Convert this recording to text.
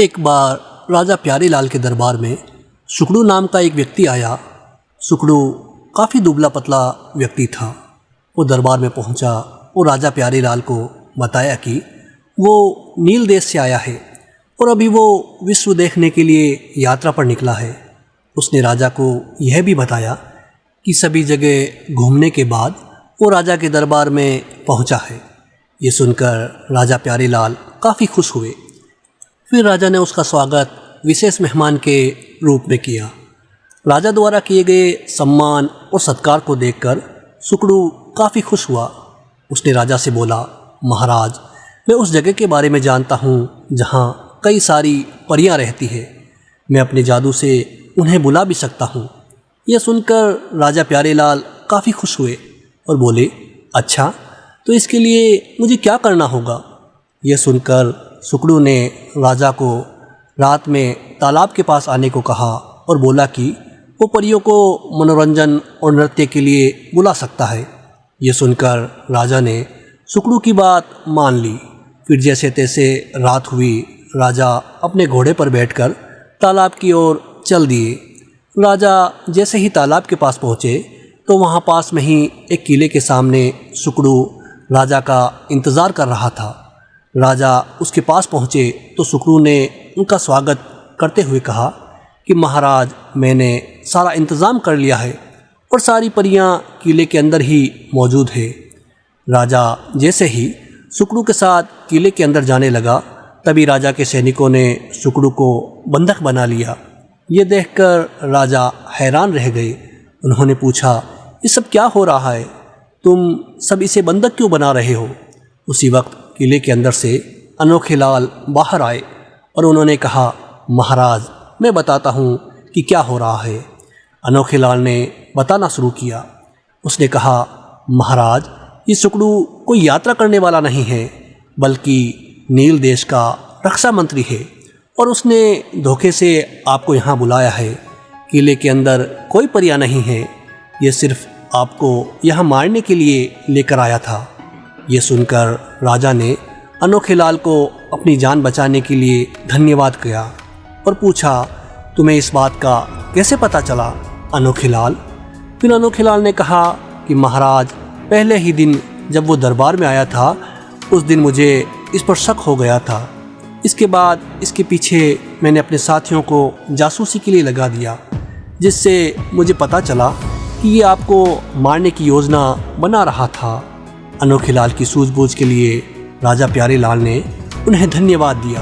एक बार राजा प्यारेलाल के दरबार में सुकड़ू नाम का एक व्यक्ति आया। सुकड़ू काफ़ी दुबला पतला व्यक्ति था। वो दरबार में पहुंचा और राजा प्यारेलाल को बताया कि वो नील देश से आया है और अभी वो विश्व देखने के लिए यात्रा पर निकला है। उसने राजा को यह भी बताया कि सभी जगह घूमने के बाद वो राजा के दरबार में पहुंचा है। ये सुनकर राजा प्यारेलाल काफ़ी खुश हुए। फिर राजा ने उसका स्वागत विशेष मेहमान के रूप में किया। राजा द्वारा किए गए सम्मान और सत्कार को देखकर सुकड़ू काफ़ी खुश हुआ। उसने राजा से बोला, महाराज, मैं उस जगह के बारे में जानता हूँ जहाँ कई सारी परियां रहती है। मैं अपने जादू से उन्हें बुला भी सकता हूँ। यह सुनकर राजा प्यारेलाल काफ़ी खुश हुए और बोले, अच्छा, तो इसके लिए मुझे क्या करना होगा? यह सुनकर सुकड़ू ने राजा को रात में तालाब के पास आने को कहा और बोला कि वो परियों को मनोरंजन और नृत्य के लिए बुला सकता है। ये सुनकर राजा ने सुकड़ू की बात मान ली। फिर जैसे तैसे रात हुई, राजा अपने घोड़े पर बैठकर तालाब की ओर चल दिए। राजा जैसे ही तालाब के पास पहुँचे तो वहाँ पास में ही एक किले के सामने सुकड़ू राजा का इंतज़ार कर रहा था। राजा उसके पास पहुँचे तो सुकड़ू ने उनका स्वागत करते हुए कहा कि महाराज, मैंने सारा इंतज़ाम कर लिया है और सारी परियां किले के अंदर ही मौजूद है। राजा जैसे ही सुकड़ू के साथ किले के अंदर जाने लगा, तभी राजा के सैनिकों ने सुकड़ू को बंधक बना लिया। ये देखकर राजा हैरान रह गए। उन्होंने पूछा, ये सब क्या हो रहा है? तुम सब इसे बंधक क्यों बना रहे हो? उसी वक्त किले के अंदर से अनोखे लाल बाहर आए और उन्होंने कहा, महाराज, मैं बताता हूँ कि क्या हो रहा है। अनोखे लाल ने बताना शुरू किया। उसने कहा, महाराज, ये सुकड़ू कोई यात्रा करने वाला नहीं है, बल्कि नील देश का रक्षा मंत्री है और उसने धोखे से आपको यहाँ बुलाया है। किले के अंदर कोई परियां नहीं है, ये सिर्फ आपको यहाँ मारने के लिए लेकर आया था। ये सुनकर राजा ने अनोखे लाल को अपनी जान बचाने के लिए धन्यवाद किया और पूछा, तुम्हें इस बात का कैसे पता चला अनोखे लाल? फिर अनोखे लाल ने कहा कि महाराज, पहले ही दिन जब वो दरबार में आया था, उस दिन मुझे इस पर शक हो गया था। इसके बाद इसके पीछे मैंने अपने साथियों को जासूसी के लिए लगा दिया, जिससे मुझे पता चला कि ये आपको मारने की योजना बना रहा था। अनोखे लाल की सूझबूझ के लिए राजा प्यारेलाल ने उन्हें धन्यवाद दिया।